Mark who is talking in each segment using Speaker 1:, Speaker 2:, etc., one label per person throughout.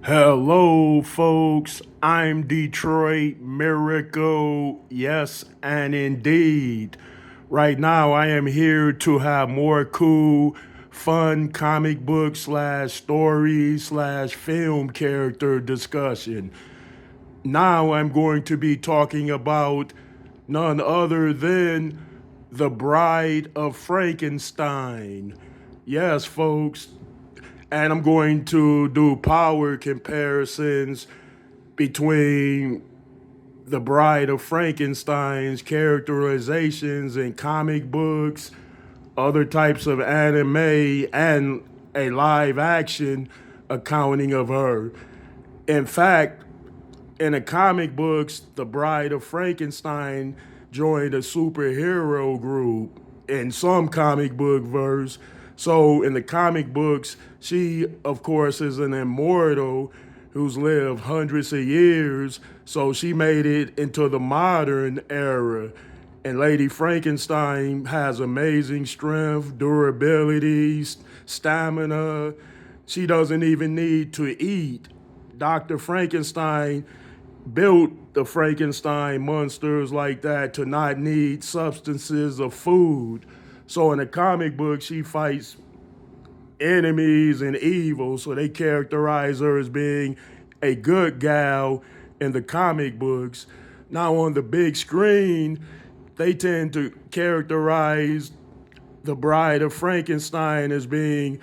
Speaker 1: Hello, folks. I'm Detroit Miracle. Yes, and indeed. Right now, I am here to have more cool, fun comic book slash story slash film character discussion. Now, I'm going to be talking about none other than The Bride of Frankenstein. Yes, folks, and I'm going to do power comparisons between the Bride of Frankenstein's characterizations in comic books, other types of anime, and a live action accounting of her. In fact, in the comic books, the Bride of Frankenstein joined a superhero group in some comic book verse. So in the comic books, she, of course, is an immortal who's lived hundreds of years. So she made it into the modern era. And Lady Frankenstein has amazing strength, durability, stamina. She doesn't even need to eat. Dr. Frankenstein built the Frankenstein monsters like that to not need substances of food. So in the comic book, she fights enemies and evil. So they characterize her as being a good gal in the comic books. Now on the big screen, they tend to characterize the Bride of Frankenstein as being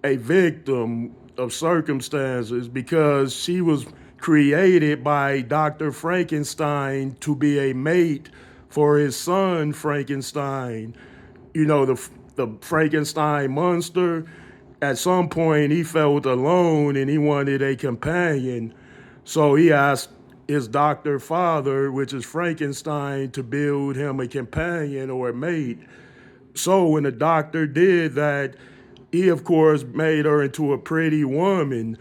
Speaker 1: a victim of circumstances because she was created by Dr. Frankenstein to be a mate for his son Frankenstein. You know, the Frankenstein monster, at some point he felt alone and he wanted a companion. So he asked his doctor father, which is Frankenstein, to build him a companion or a mate. So when the doctor did that, he of course made her into a pretty woman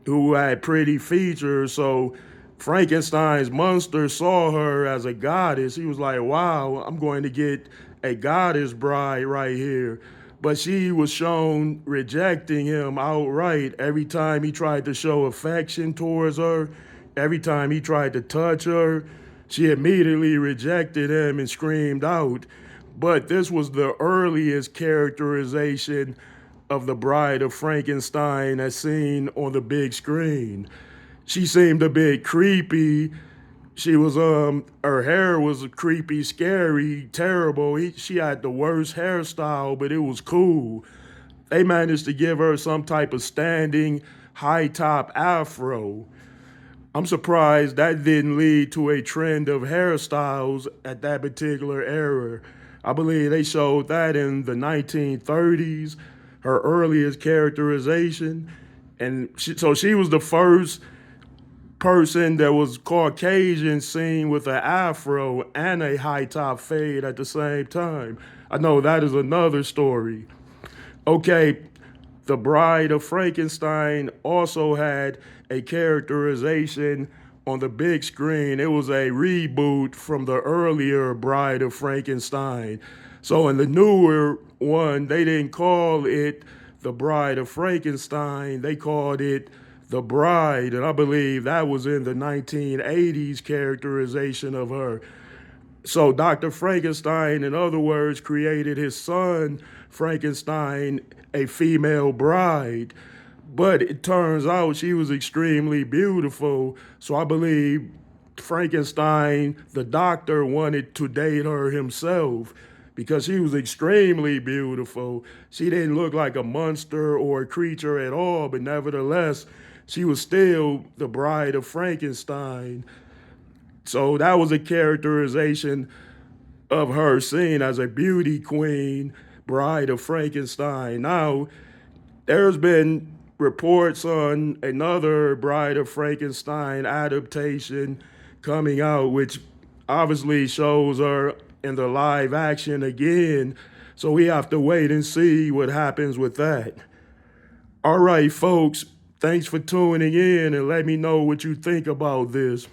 Speaker 1: who had pretty features. So Frankenstein's monster saw her as a goddess. He was like, wow, I'm going to get a goddess bride right here. But she was shown rejecting him outright every time he tried to show affection towards her, every time he tried to touch her. She immediately rejected him and screamed out. But this was the earliest characterization of the Bride of Frankenstein as seen on the big screen. She seemed a bit creepy. She was her hair was creepy, scary, terrible. She had the worst hairstyle, but it was cool. They managed to give her some type of standing high top afro. I'm surprised that didn't lead to a trend of hairstyles at that particular era. I believe they showed that in the 1930s, her earliest characterization. And so she was the first person that was Caucasian seen with an afro and a high top fade at the same time. I know that is another story. Okay, The Bride of Frankenstein also had a characterization on the big screen. It was a reboot from the earlier Bride of Frankenstein. So in the newer one, they didn't call it The Bride of Frankenstein, they called it The Bride, and I believe that was in the 1980s characterization of her. So Dr. Frankenstein, in other words, created his son, Frankenstein, a female bride. But it turns out she was extremely beautiful. So I believe Frankenstein, the doctor, wanted to date her himself because she was extremely beautiful. She didn't look like a monster or a creature at all, but nevertheless, she was still the Bride of Frankenstein. So that was a characterization of her seen as a beauty queen, Bride of Frankenstein. Now, there's been reports on another Bride of Frankenstein adaptation coming out, which obviously shows her in the live action again. So we have to wait and see what happens with that. All right, folks, thanks for tuning in and let me know what you think about this.